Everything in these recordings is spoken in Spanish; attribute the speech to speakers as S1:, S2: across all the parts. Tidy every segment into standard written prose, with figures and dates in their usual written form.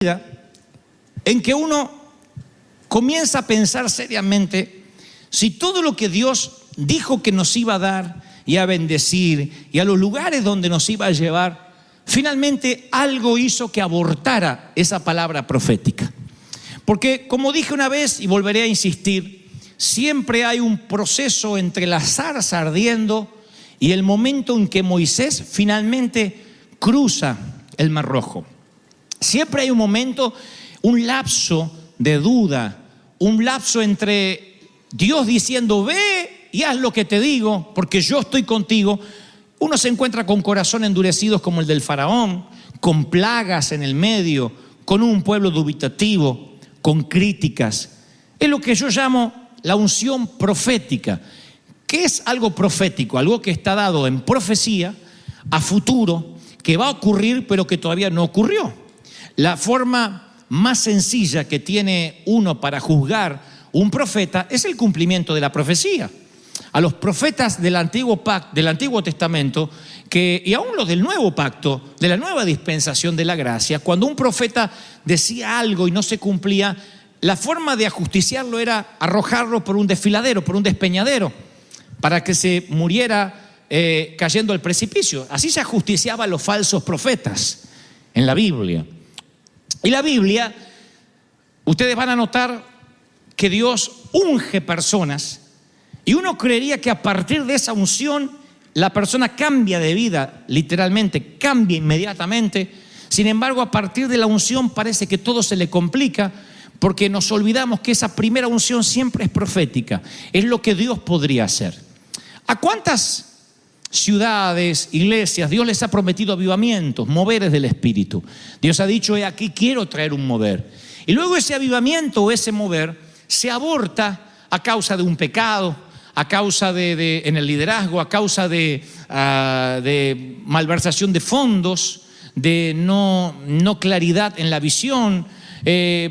S1: vida en que uno comienza a pensar seriamente si todo lo que Dios dijo que nos iba a dar y a bendecir y a los lugares donde nos iba a llevar, finalmente algo hizo que abortara esa palabra profética. Porque, como dije una vez y volveré a insistir, siempre hay un proceso entre la zarza ardiendo y el momento en que Moisés finalmente cruza el Mar Rojo. Siempre hay un momento, un lapso de duda, un lapso entre Dios diciendo ve y haz lo que te digo porque yo estoy contigo. Uno se encuentra con corazones endurecidos como el del faraón, con plagas en el medio, con un pueblo dubitativo, con críticas. Es lo que yo llamo la unción profética. ¿Qué es algo profético? Algo que está dado en profecía a futuro, que va a ocurrir pero que todavía no ocurrió. La forma más sencilla que tiene uno para juzgar un profeta es el cumplimiento de la profecía. A los profetas del Antiguo Testamento, y aún los del Nuevo Pacto, de la nueva dispensación de la gracia, cuando un profeta decía algo y no se cumplía, la forma de ajusticiarlo era arrojarlo por un desfiladero, por un despeñadero, para que se muriera cayendo al precipicio. Así se ajusticiaban a los falsos profetas en la Biblia. Y la Biblia, ustedes van a notar que Dios unge personas y uno creería que a partir de esa unción la persona cambia de vida, literalmente cambia inmediatamente. Sin embargo, a partir de la unción parece que todo se le complica porque nos olvidamos que esa primera unción siempre es profética, es lo que Dios podría hacer. ¿A cuántas ciudades, iglesias, Dios les ha prometido avivamientos, moveres del Espíritu? Dios ha dicho, he aquí quiero traer un mover. Y luego ese avivamiento o ese mover se aborta a causa de un pecado, a causa en el liderazgo, a causa de malversación de fondos, de no claridad en la visión,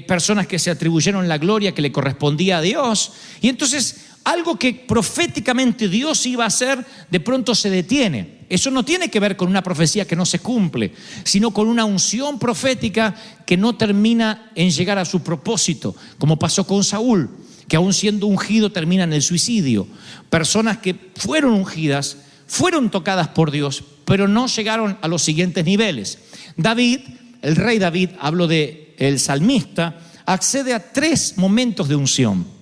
S1: personas que se atribuyeron la gloria que le correspondía a Dios. Y entonces algo que proféticamente Dios iba a hacer, de pronto se detiene. Eso no tiene que ver con una profecía que no se cumple, sino con una unción profética que no termina en llegar a su propósito, como pasó con Saúl, que aún siendo ungido termina en el suicidio. Personas que fueron ungidas, fueron tocadas por Dios, pero no llegaron a los siguientes niveles. David, el rey David, hablo del salmista, accede a 3 momentos de unción.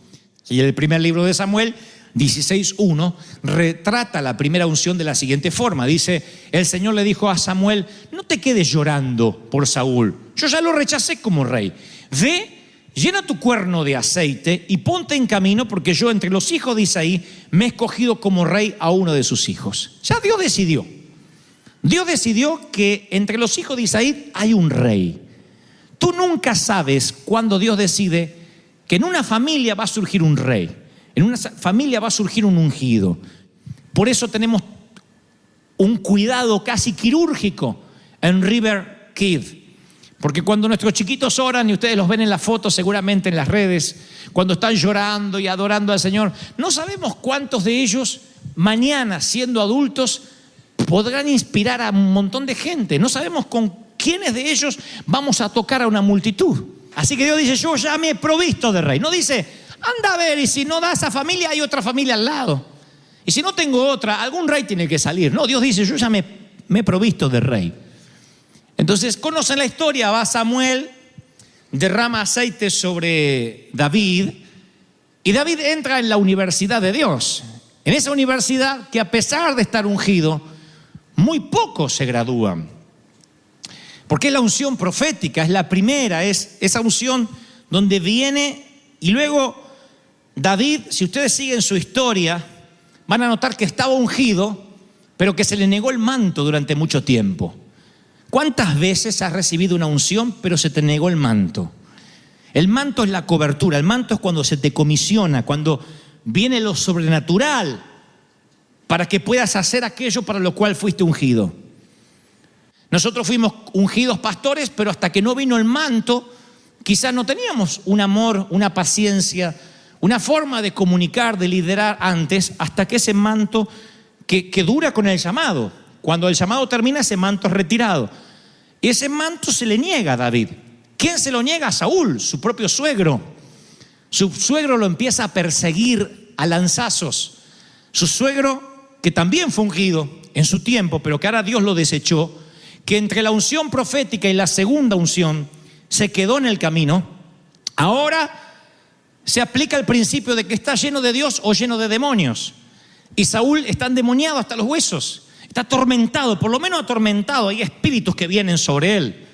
S1: Y el primer libro de Samuel, 16:1, retrata la primera unción de la siguiente forma. Dice, el Señor le dijo a Samuel, no te quedes llorando por Saúl, yo ya lo rechacé como rey. Ve, llena tu cuerno de aceite y ponte en camino, porque yo entre los hijos de Isaí me he escogido como rey a uno de sus hijos. Ya Dios decidió. Dios decidió que entre los hijos de Isaí hay un rey. Tú nunca sabes cuándo Dios decide que en una familia va a surgir un rey, en una familia va a surgir un ungido. Por eso tenemos un cuidado casi quirúrgico en River Kid. Porque cuando nuestros chiquitos oran, y ustedes los ven en las fotos seguramente en las redes, cuando están llorando y adorando al Señor, no sabemos cuántos de ellos mañana, siendo adultos, podrán inspirar a un montón de gente. No sabemos con quiénes de ellos vamos a tocar a una multitud. Así que Dios dice, yo ya me he provisto de rey. No dice, anda a ver, y si no da esa familia, hay otra familia al lado. Y si no tengo otra, algún rey tiene que salir. No, Dios dice, yo ya me he provisto de rey. Entonces, conocen la historia, va Samuel, derrama aceite sobre David, y David entra en la universidad de Dios. En esa universidad que a pesar de estar ungido, muy pocos se gradúan. Porque es la unción profética, es la primera, es esa unción donde viene y luego David, si ustedes siguen su historia, van a notar que estaba ungido, pero que se le negó el manto durante mucho tiempo. ¿Cuántas veces has recibido una unción, pero se te negó el manto? El manto es la cobertura, el manto es cuando se te comisiona, cuando viene lo sobrenatural para que puedas hacer aquello para lo cual fuiste ungido. Nosotros fuimos ungidos pastores, pero hasta que no vino el manto, quizás no teníamos un amor, una paciencia, una forma de comunicar, de liderar antes, hasta que ese manto que dura con el llamado. Cuando el llamado termina, ese manto es retirado. Y ese manto se le niega a David. ¿Quién se lo niega? Saúl, su propio suegro. Su suegro lo empieza a perseguir a lanzazos. Su suegro, que también fue ungido en su tiempo, pero que ahora Dios lo desechó, que entre la unción profética y la segunda unción se quedó en el camino. Ahora se aplica el principio de que está lleno de Dios o lleno de demonios. Y Saúl está endemoniado hasta los huesos. Está atormentado, por lo menos atormentado. Hay espíritus que vienen sobre él.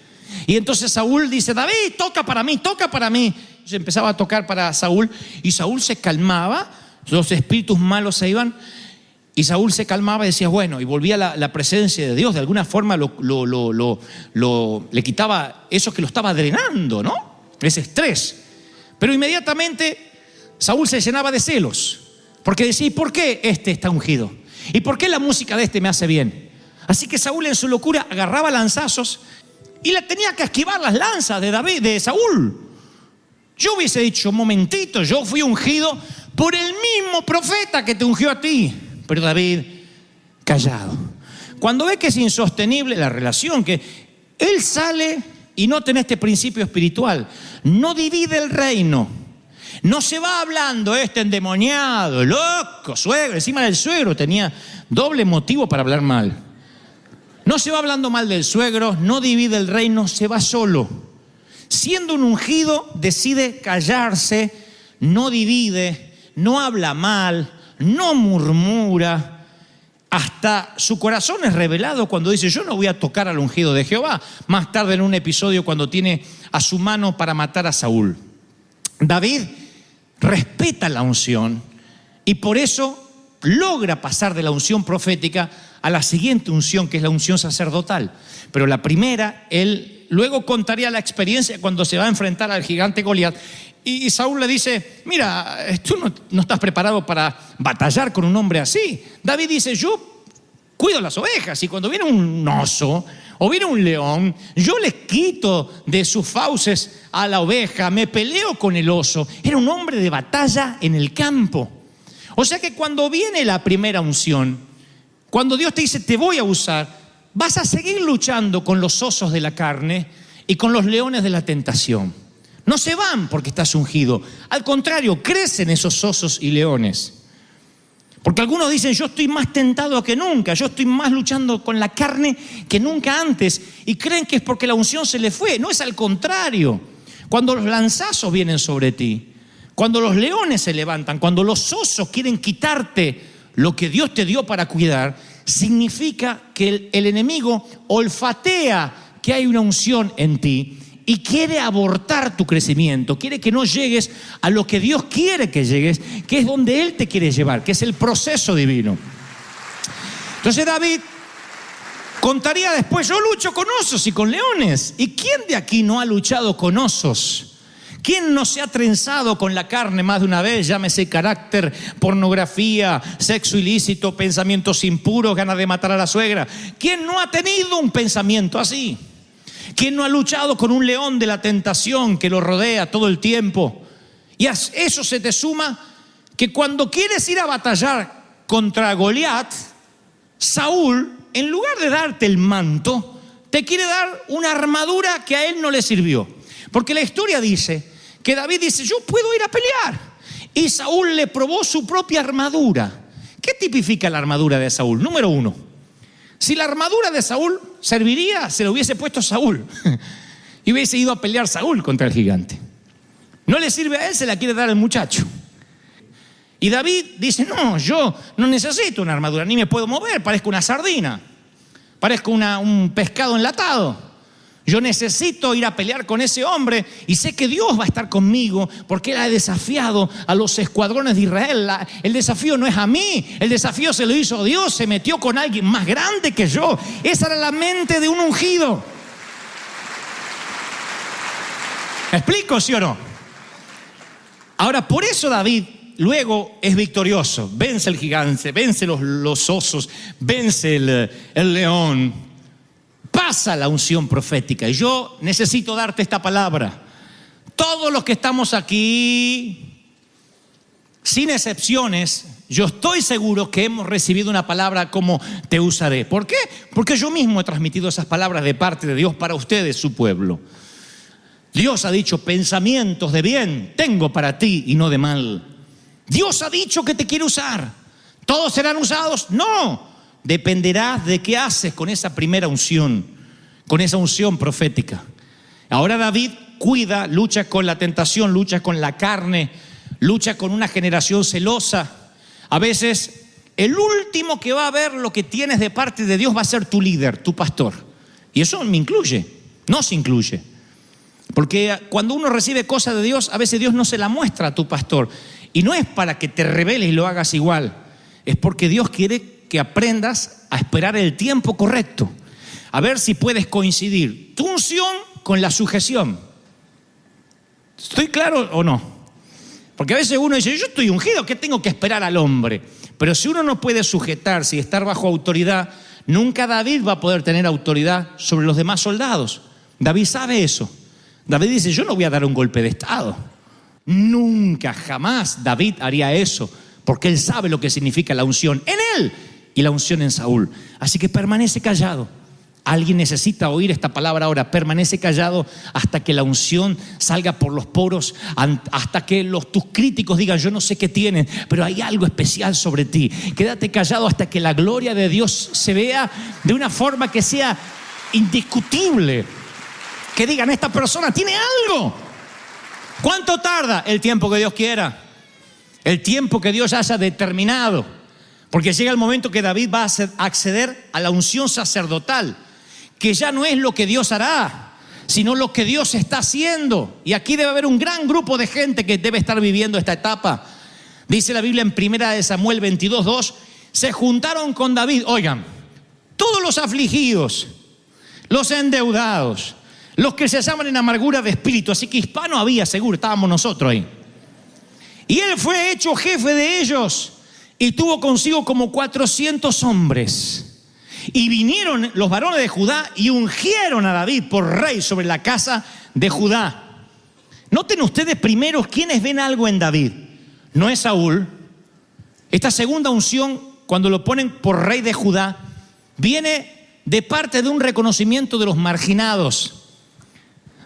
S1: Y entonces Saúl dice: David, toca para mí, toca para mí. Se empezaba a tocar para Saúl y Saúl se calmaba. Los espíritus malos se iban y Saúl se calmaba y decía bueno, y volvía la presencia de Dios. De alguna forma le quitaba eso que lo estaba drenando, ¿no? Ese estrés. Pero inmediatamente Saúl se llenaba de celos, porque decía: ¿y por qué este está ungido? ¿Y por qué la música de este me hace bien? Así que Saúl en su locura agarraba lanzazos y le tenía que esquivar las lanzas de Saúl. Yo hubiese dicho: momentito, yo fui ungido por el mismo profeta que te ungió a ti. Pero David, callado. Cuando ve que es insostenible la relación, que él sale y no tiene este principio espiritual, no divide el reino. No se va hablando este endemoniado, loco, suegro. Encima del suegro tenía doble motivo para hablar mal. No se va hablando mal del suegro, no divide el reino, se va solo. Siendo un ungido, decide callarse, no divide, no habla mal, no murmura. Hasta su corazón es revelado cuando dice: yo no voy a tocar al ungido de Jehová. Más tarde en un episodio cuando tiene a su mano para matar a Saúl. David respeta la unción y por eso logra pasar de la unción profética a la siguiente unción, que es la unción sacerdotal. Pero la primera, él luego contaría la experiencia cuando se va a enfrentar al gigante Goliat. Y Saúl le dice: mira, tú no estás preparado para batallar con un hombre así. David dice: yo cuido las ovejas y cuando viene un oso o viene un león, yo les quito de sus fauces a la oveja, me peleo con el oso. Era un hombre de batalla en el campo. O sea que cuando viene la primera unción, cuando Dios te dice: te voy a usar, vas a seguir luchando con los osos de la carne y con los leones de la tentación. No se van porque estás ungido. Al contrario, crecen esos osos y leones. Porque algunos dicen: yo estoy más tentado que nunca, yo estoy más luchando con la carne que nunca antes. Y creen que es porque la unción se les fue. No, es al contrario. Cuando los lanzazos vienen sobre ti, cuando los leones se levantan, cuando los osos quieren quitarte lo que Dios te dio para cuidar, significa que el enemigo olfatea que hay una unción en ti y quiere abortar tu crecimiento, quiere que no llegues a lo que Dios quiere que llegues, que es donde Él te quiere llevar, que es el proceso divino. Entonces David contaría después: yo lucho con osos y con leones. ¿Y quién de aquí no ha luchado con osos? ¿Quién no se ha trenzado con la carne más de una vez? Llámese carácter, pornografía, sexo ilícito, pensamientos impuros, ganas de matar a la suegra. ¿Quién no ha tenido un pensamiento así? ¿Quién no ha luchado con un león de la tentación que lo rodea todo el tiempo? Y a eso se te suma que cuando quieres ir a batallar contra Goliat, Saúl, en lugar de darte el manto, te quiere dar una armadura que a él no le sirvió. Porque la historia dice que David dice: yo puedo ir a pelear. Y Saúl le probó su propia armadura. ¿Qué tipifica la armadura de Saúl? Número uno, si la armadura de Saúl serviría, se lo hubiese puesto Saúl y hubiese ido a pelear Saúl contra el gigante. No le sirve a él, se la quiere dar al muchacho. Y David dice: no, yo no necesito una armadura, ni me puedo mover, parezco una sardina, parezco un pescado enlatado. Yo necesito ir a pelear con ese hombre y sé que Dios va a estar conmigo porque Él ha desafiado a los escuadrones de Israel. El desafío no es a mí, el desafío se lo hizo Dios, se metió con alguien más grande que yo. Esa era la mente de un ungido. ¿Me explico, sí o no? Ahora, por eso David luego es victorioso. Vence el gigante, vence los osos, vence el león. Pasa la unción profética. Y yo necesito darte esta palabra. Todos los que estamos aquí, sin excepciones, yo estoy seguro que hemos recibido una palabra como: te usaré. ¿Por qué? Porque yo mismo he transmitido esas palabras de parte de Dios para ustedes, su pueblo. Dios ha dicho: pensamientos de bien tengo para ti y no de mal. Dios ha dicho que te quiere usar. ¿Todos serán usados? No. Dependerás de qué haces con esa primera unción, con esa unción profética. Ahora David cuida, lucha con la tentación, lucha con la carne, lucha con una generación celosa. A veces el último que va a ver lo que tienes de parte de Dios va a ser tu líder, tu pastor. Y eso me incluye, nos incluye. Porque cuando uno recibe cosas de Dios, a veces Dios no se la muestra a tu pastor. Y no es para que te rebeles y lo hagas igual. Es porque Dios quiere que aprendas a esperar el tiempo correcto. A ver si puedes coincidir tu unción con la sujeción. ¿Estoy claro o no? Porque a veces uno dice: yo estoy ungido, ¿qué tengo que esperar al hombre? Pero si uno no puede sujetarse y estar bajo autoridad, nunca David va a poder tener autoridad sobre los demás soldados. David sabe eso. David dice: yo no voy a dar un golpe de estado. Nunca, jamás David haría eso, porque él sabe lo que significa la unción en él y la unción en Saúl. Así que permanece callado. Alguien necesita oír esta palabra ahora. Permanece callado hasta que la unción salga por los poros, hasta que tus críticos digan: yo no sé qué tienen, pero hay algo especial sobre ti. Quédate callado hasta que la gloria de Dios se vea de una forma que sea indiscutible. Que digan: esta persona tiene algo. ¿Cuánto tarda? El tiempo que Dios quiera, el tiempo que Dios haya determinado. Porque llega el momento que David va a acceder a la unción sacerdotal, que ya no es lo que Dios hará, sino lo que Dios está haciendo. Y aquí debe haber un gran grupo de gente que debe estar viviendo esta etapa. Dice la Biblia en 1 Samuel 22:2, se juntaron con David, oigan, todos los afligidos, los endeudados, los que se llaman en amargura de espíritu. Así que hispano había, seguro, estábamos nosotros ahí. Y él fue hecho jefe de ellos y tuvo consigo como 400 hombres. Y vinieron los varones de Judá y ungieron a David por rey sobre la casa de Judá. Noten ustedes primero quiénes ven algo en David. No es Saúl. Esta segunda unción, cuando lo ponen por rey de Judá, viene de parte de un reconocimiento de los marginados,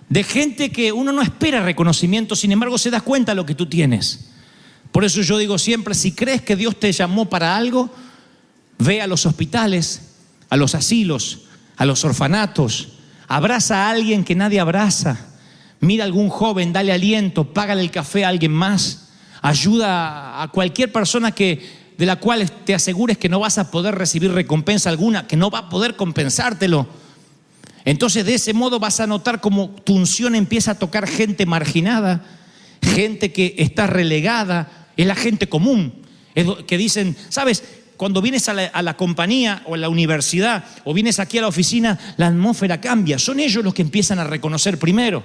S1: de gente que uno no espera reconocimiento, sin embargo se da cuenta de lo que tú tienes. Por eso yo digo siempre: si crees que Dios te llamó para algo, ve a los hospitales, a los asilos, a los orfanatos, abraza a alguien que nadie abraza, mira a algún joven, dale aliento, págale el café a alguien más, ayuda a cualquier persona de la cual te asegures que no vas a poder recibir recompensa alguna, que no va a poder compensártelo. Entonces de ese modo vas a notar cómo tu unción empieza a tocar gente marginada, gente que está relegada, es la gente común, es que dicen, ¿sabes? Cuando vienes a la compañía o a la universidad o vienes aquí a la oficina, la atmósfera cambia. Son ellos los que empiezan a reconocer primero.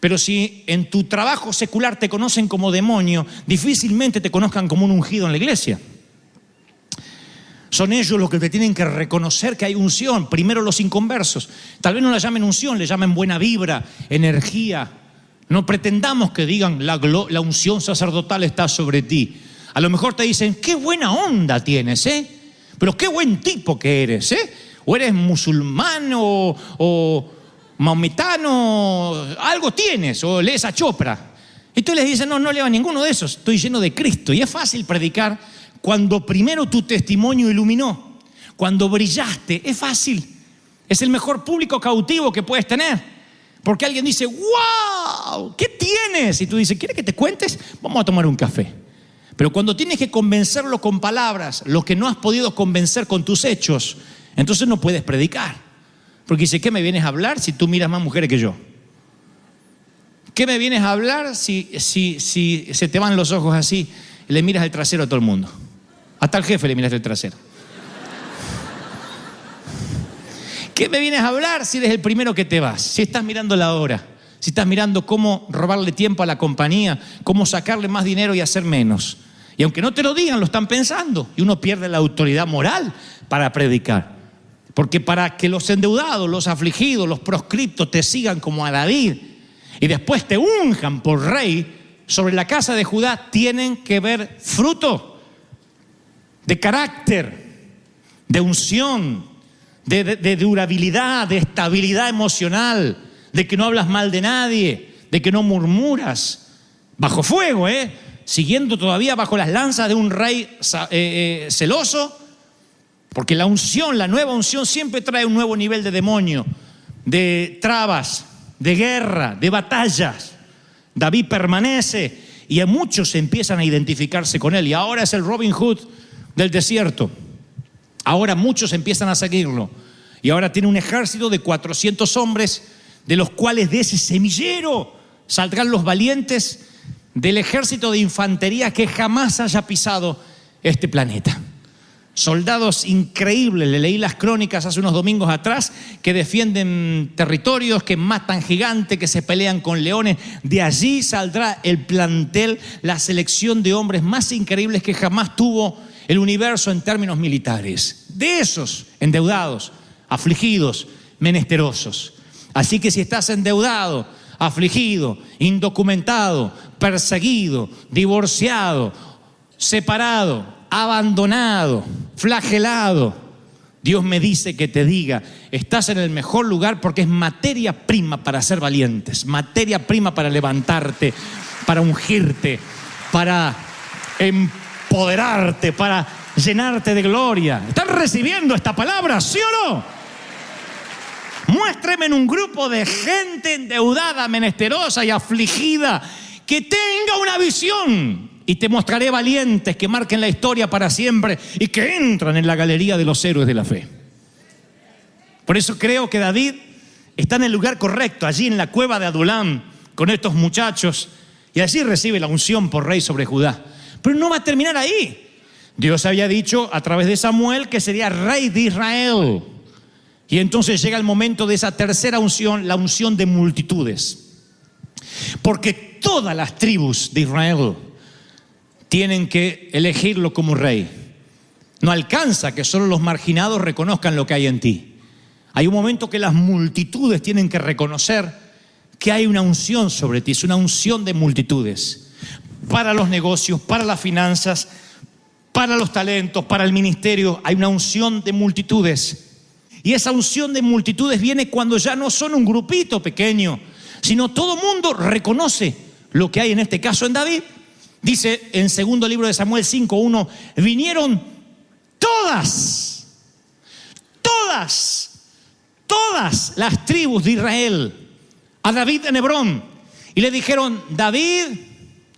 S1: Pero si en tu trabajo secular te conocen como demonio, difícilmente te conozcan como un ungido en la iglesia. Son ellos los que te tienen que reconocer que hay unción. Primero los inconversos. Tal vez no la llamen unción, le llamen buena vibra, energía. No pretendamos que digan la unción sacerdotal está sobre ti. A lo mejor te dicen: qué buena onda tienes, pero qué buen tipo que eres, o eres musulmán o maometano, algo tienes, o lees a Chopra. Y tú les dices: no leo a ninguno de esos, estoy lleno de Cristo. Y es fácil predicar cuando primero tu testimonio iluminó, cuando brillaste. Es fácil, es el mejor público cautivo que puedes tener. Porque alguien dice: ¡wow! ¿Qué tienes? Y tú dices: ¿quieres que te cuentes? Vamos a tomar un café. Pero cuando tienes que convencerlo con palabras, lo que no has podido convencer con tus hechos, entonces no puedes predicar. Porque dice: ¿qué me vienes a hablar si tú miras más mujeres que yo? ¿Qué me vienes a hablar si se te van los ojos así y le miras el trasero a todo el mundo? Hasta al jefe le miras el trasero. ¿Qué me vienes a hablar si eres el primero que te vas? Si estás mirando la hora, si estás mirando cómo robarle tiempo a la compañía, cómo sacarle más dinero y hacer menos. Y aunque no te lo digan, lo están pensando. Y uno pierde la autoridad moral para predicar. Porque para que los endeudados, los afligidos, los proscriptos te sigan como a David y después te unjan por rey sobre la casa de Judá, tienen que ver fruto de carácter, de unción, de durabilidad, de estabilidad emocional, de que no hablas mal de nadie, de que no murmuras bajo fuego, siguiendo todavía bajo las lanzas de un rey celoso, porque la unción, la nueva unción siempre trae un nuevo nivel de demonio, de trabas, de guerra, de batallas. David permanece y a muchos empiezan a identificarse con él, y ahora es el Robin Hood del desierto. Ahora muchos empiezan a seguirlo, y ahora tiene un ejército de 400 hombres, de los cuales de ese semillero saldrán los valientes del ejército de infantería que jamás haya pisado este planeta. Soldados increíbles, le leí las crónicas hace unos domingos atrás, que defienden territorios, que matan gigantes, que se pelean con leones. De allí saldrá el plantel, la selección de hombres más increíbles que jamás tuvo el universo en términos militares. De esos endeudados, afligidos, menesterosos. Así que si estás endeudado, afligido, indocumentado, perseguido, divorciado, separado, abandonado, flagelado, Dios me dice que te diga, estás en el mejor lugar, porque es materia prima para ser valientes, materia prima para levantarte, para ungirte, para empoderarte, para llenarte de gloria. ¿Están recibiendo esta palabra, sí o no? Muéstreme en un grupo de gente endeudada, menesterosa y afligida que tenga una visión, y te mostraré valientes que marquen la historia para siempre y que entran en la galería de los héroes de la fe. Por eso creo que David está en el lugar correcto, allí en la cueva de Adulam, con estos muchachos, y allí recibe la unción por rey sobre Judá. Pero no va a terminar ahí. Dios había dicho a través de Samuel que sería rey de Israel. Y entonces llega el momento de esa tercera unción, la unción de multitudes. Porque todas las tribus de Israel tienen que elegirlo como rey. No alcanza que solo los marginados reconozcan lo que hay en ti. Hay un momento que las multitudes tienen que reconocer que hay una unción sobre ti. Es una unción de multitudes. Para los negocios, para las finanzas, para los talentos, para el ministerio, hay una unción de multitudes. Y esa unción de multitudes viene cuando ya no son un grupito pequeño, sino todo mundo reconoce lo que hay en este caso en David. Dice en segundo libro de Samuel 5:1, vinieron todas las tribus de Israel a David en Hebrón y le dijeron: David,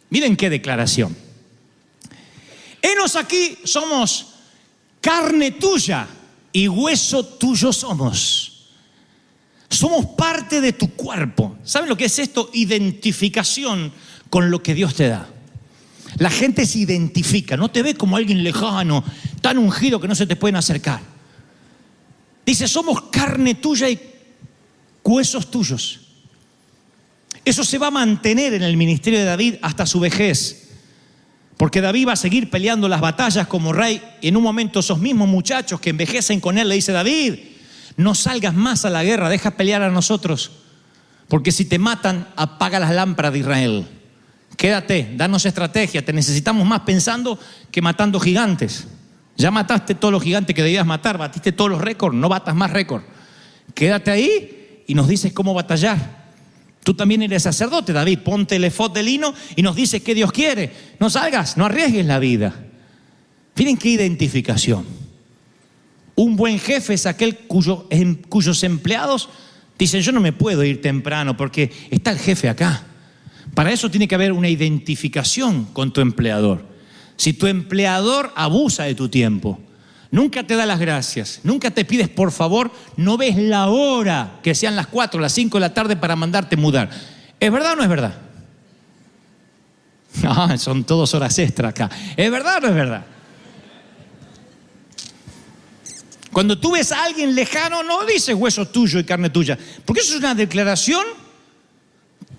S1: miren qué declaración, henos aquí, somos carne tuya y hueso tuyo somos. Somos parte de tu cuerpo. ¿Saben lo que es esto? Identificación con lo que Dios te da. La gente se identifica, no te ve como alguien lejano, tan ungido que no se te pueden acercar. Dice, somos carne tuya y huesos tuyos. Eso se va a mantener en el ministerio de David hasta su vejez. Porque David va a seguir peleando las batallas como rey. Y en un momento esos mismos muchachos que envejecen con él le dice: David, no salgas más a la guerra, deja pelear a nosotros. Porque si te matan, apaga las lámparas de Israel. Quédate, danos estrategia, te necesitamos más pensando que matando gigantes. Ya mataste todos los gigantes que debías matar, batiste todos los récords, no batas más récords. Quédate ahí y nos dices cómo batallar. Tú también eres sacerdote, David, ponte el efod de lino y nos dices qué Dios quiere. No salgas, no arriesgues la vida. Miren qué identificación. Un buen jefe es aquel cuyos empleados dicen: yo no me puedo ir temprano porque está el jefe acá. Para eso tiene que haber una identificación con tu empleador. Si tu empleador abusa de tu tiempo, nunca te da las gracias, nunca te pides por favor, no ves la hora que sean las 4, las 5 de la tarde para mandarte mudar. ¿Es verdad o no es verdad? No, son todas horas extra acá. ¿Es verdad o no es verdad? Cuando tú ves a alguien lejano, no dices hueso tuyo y carne tuya, porque eso es una declaración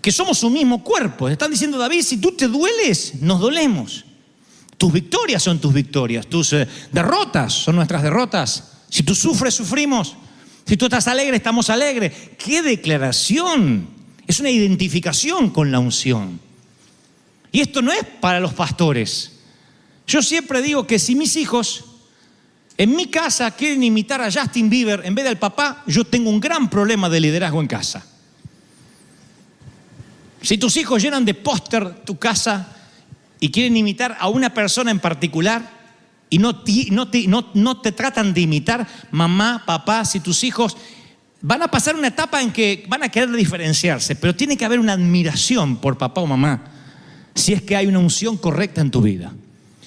S1: que somos un mismo cuerpo. Están diciendo: David, si tú te dueles, nos dolemos. Tus victorias son tus victorias, tus derrotas son nuestras derrotas. Si tú sufres, sufrimos. Si tú estás alegre, estamos alegres. ¡Qué declaración! Es una identificación con la unción. Y esto no es para los pastores. Yo siempre digo que si mis hijos en mi casa quieren imitar a Justin Bieber en vez del papá, yo tengo un gran problema de liderazgo en casa. Si tus hijos llenan de póster tu casa y quieren imitar a una persona en particular y no te tratan de imitar, mamá, papá, si tus hijos van a pasar una etapa en que van a querer diferenciarse, pero tiene que haber una admiración por papá o mamá si es que hay una unción correcta en tu vida.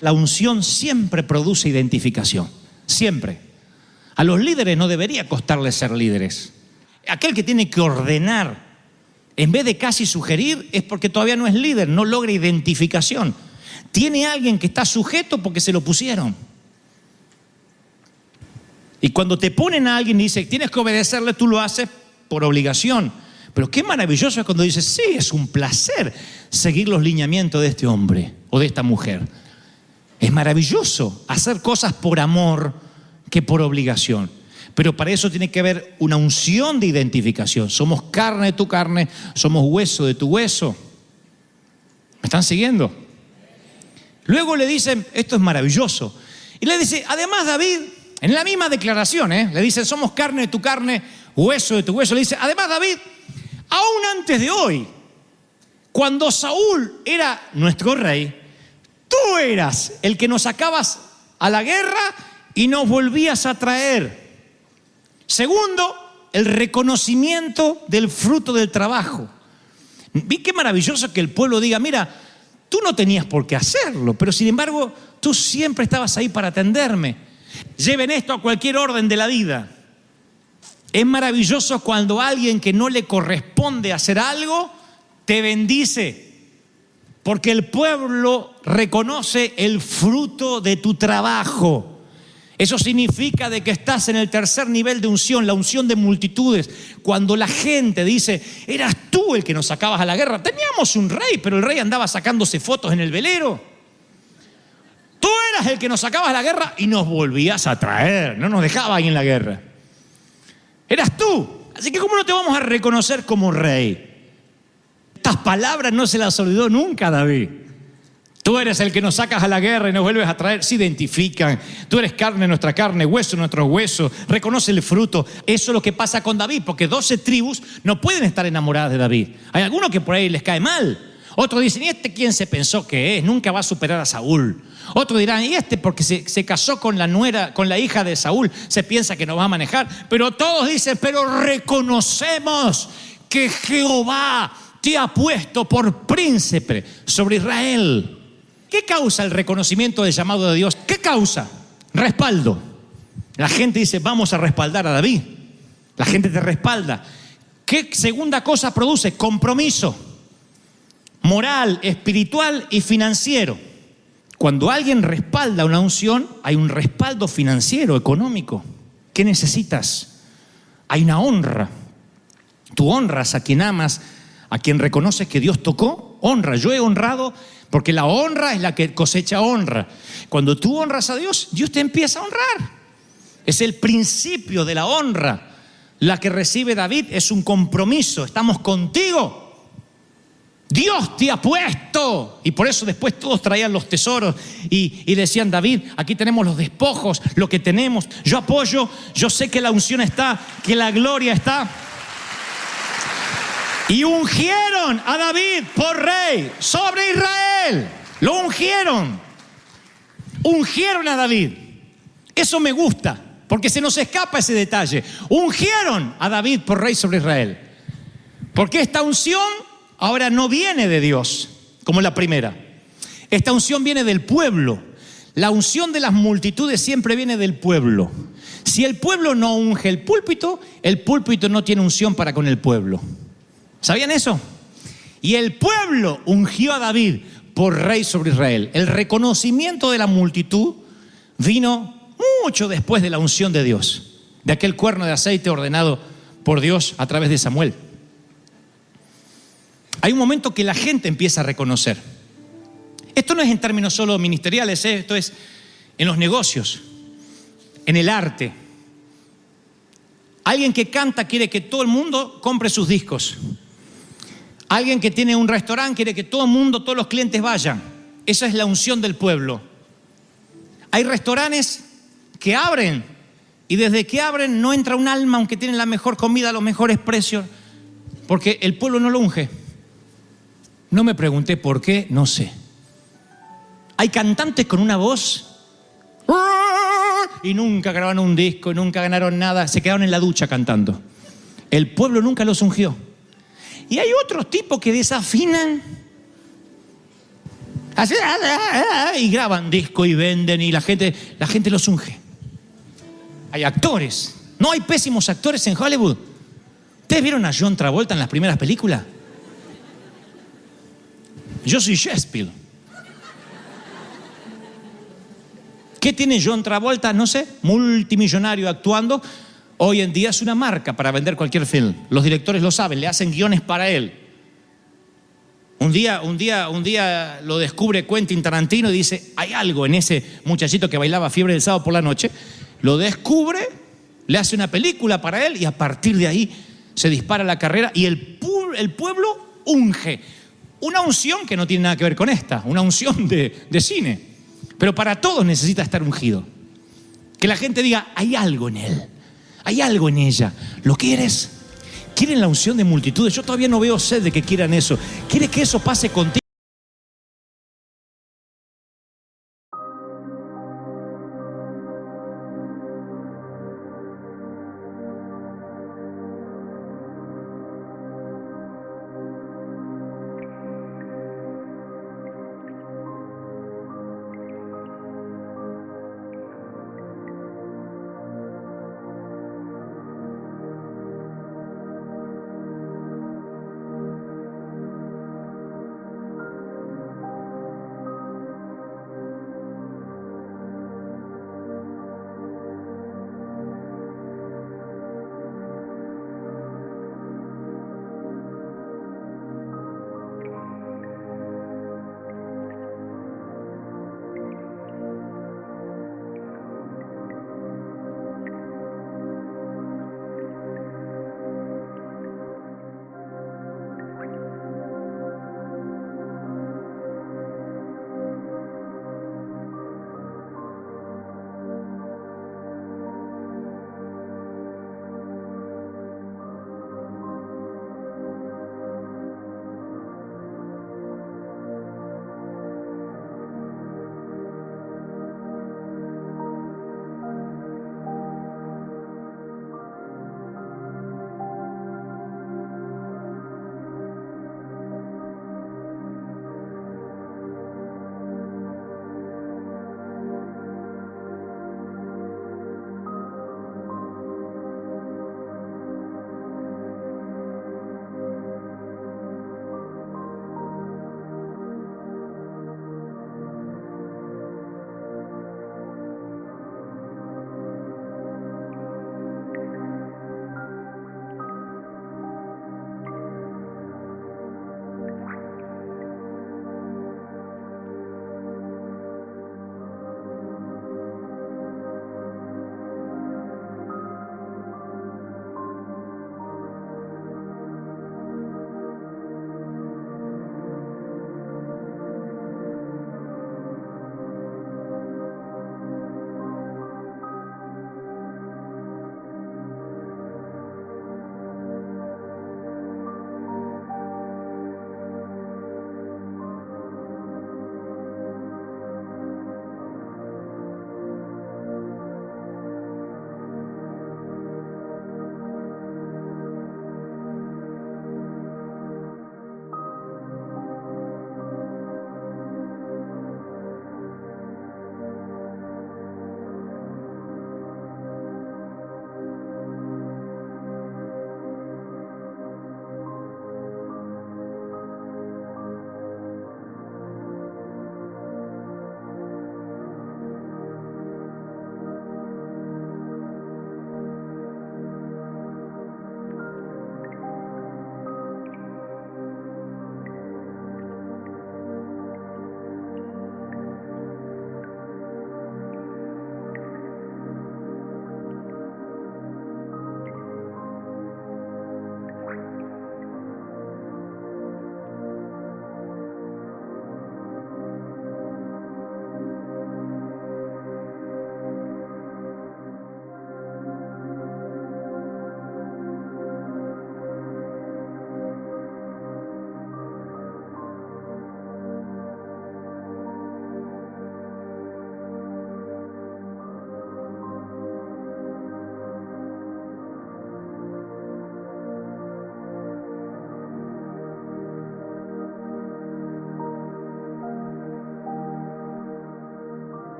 S1: La unción siempre produce identificación, siempre. A los líderes no debería costarles ser líderes. Aquel que tiene que ordenar, en vez de casi sugerir, es porque todavía no es líder, no logra identificación. Tiene alguien que está sujeto porque se lo pusieron. Y cuando te ponen a alguien y dice, tienes que obedecerle, tú lo haces por obligación. Pero qué maravilloso es cuando dices, sí, es un placer seguir los lineamientos de este hombre o de esta mujer. Es maravilloso hacer cosas por amor que por obligación. Pero para eso tiene que haber una unción de identificación. Somos carne de tu carne, somos hueso de tu hueso. ¿Me están siguiendo? Luego le dicen, esto es maravilloso. Y le dice, además David, en la misma declaración, le dice, somos carne de tu carne, hueso de tu hueso. Le dice, además David, aún antes de hoy, cuando Saúl era nuestro rey, tú eras el que nos sacabas a la guerra y nos volvías a traer. Segundo, el reconocimiento del fruto del trabajo. Vi qué maravilloso que el pueblo diga, mira, tú no tenías por qué hacerlo, pero sin embargo, tú siempre estabas ahí para atenderme. Lleven esto a cualquier orden de la vida. Es maravilloso cuando alguien que no le corresponde hacer algo, te bendice. Porque el pueblo reconoce el fruto de tu trabajo. Eso significa de que estás en el tercer nivel de unción, la unción de multitudes. Cuando la gente dice, eras tú el que nos sacabas a la guerra. Teníamos un rey, pero el rey andaba sacándose fotos en el velero. Tú eras el que nos sacabas a la guerra y nos volvías a traer. No nos dejabas ahí en la guerra. Eras tú. Así que ¿cómo no te vamos a reconocer como rey? Estas palabras no se las olvidó nunca David. Tú eres el que nos sacas a la guerra y nos vuelves a traer. Se identifican. Tú eres carne de nuestra carne, hueso de nuestros huesos. Reconoce el fruto. Eso es lo que pasa con David, porque 12 tribus no pueden estar enamoradas de David. Hay algunos que por ahí les cae mal. Otros dicen, ¿y este quién se pensó que es? Nunca va a superar a Saúl. Otros dirán, ¿y este porque se casó con la nuera, con la hija de Saúl, se piensa que nos va a manejar? Pero todos dicen, pero reconocemos que Jehová te ha puesto por príncipe sobre Israel. ¿Qué causa el reconocimiento del llamado de Dios? ¿Qué causa? Respaldo. La gente dice, vamos a respaldar a David. La gente te respalda. ¿Qué segunda cosa produce? Compromiso. Moral, espiritual y financiero. Cuando alguien respalda una unción, hay un respaldo financiero, económico. ¿Qué necesitas? Hay una honra. Tú honras a quien amas, a quien reconoces que Dios tocó. Honra. Yo he honrado porque la honra es la que cosecha honra. Cuando tú honras a Dios, Dios te empieza a honrar. Es el principio de la honra. La que recibe David es un compromiso. Estamos contigo. Dios te ha puesto. Y por eso después todos traían los tesoros y decían, David, aquí tenemos los despojos, lo que tenemos. Yo apoyo, yo sé que la unción está, que la gloria está. Y ungieron a David por rey sobre Israel. Lo ungieron. Ungieron a David. Eso me gusta, porque se nos escapa ese detalle. Ungieron a David por rey sobre Israel. Porque esta unción ahora no viene de Dios, como la primera. Esta unción viene del pueblo. La unción de las multitudes siempre viene del pueblo. Si el pueblo no unge el púlpito no tiene unción para con el pueblo. ¿Sabían eso? Y el pueblo ungió a David por rey sobre Israel. El reconocimiento de la multitud vino mucho después de la unción de Dios, de aquel cuerno de aceite ordenado por Dios a través de Samuel. Hay un momento que la gente empieza a reconocer. Esto no es en términos solo ministeriales, esto es en los negocios, en el arte. Alguien que canta quiere que todo el mundo compre sus discos. Alguien que tiene un restaurante quiere que todo el mundo, todos los clientes vayan. Esa es la unción del pueblo. Hay restaurantes que abren y desde que abren no entra un alma aunque tienen la mejor comida, los mejores precios, porque el pueblo no lo unge. No me pregunté por qué, no sé. Hay cantantes con una voz y nunca grabaron un disco, nunca ganaron nada, se quedaron en la ducha cantando. El pueblo nunca los ungió. Y hay otros tipos que desafinan y graban disco y venden y la gente los unge. Hay actores. No hay pésimos actores en Hollywood. ¿Ustedes vieron a John Travolta en las primeras películas? Yo soy Shakespeare. ¿Qué tiene John Travolta? No sé, multimillonario actuando. Hoy en día es una marca para vender cualquier film. Los directores lo saben, le hacen guiones para él. Un día lo descubre Quentin Tarantino y dice, hay algo en ese muchachito que bailaba Fiebre del Sábado por la Noche. Lo descubre, le hace una película para él y a partir de ahí se dispara la carrera y el pueblo unge. Una unción que no tiene nada que ver con esta, una unción de cine. Pero para todos necesita estar ungido. Que la gente diga, hay algo en él, hay algo en ella. ¿Lo quieres? ¿Quieren la unción de multitudes? Yo todavía no veo sed de que quieran eso. ¿Quieres que eso pase contigo?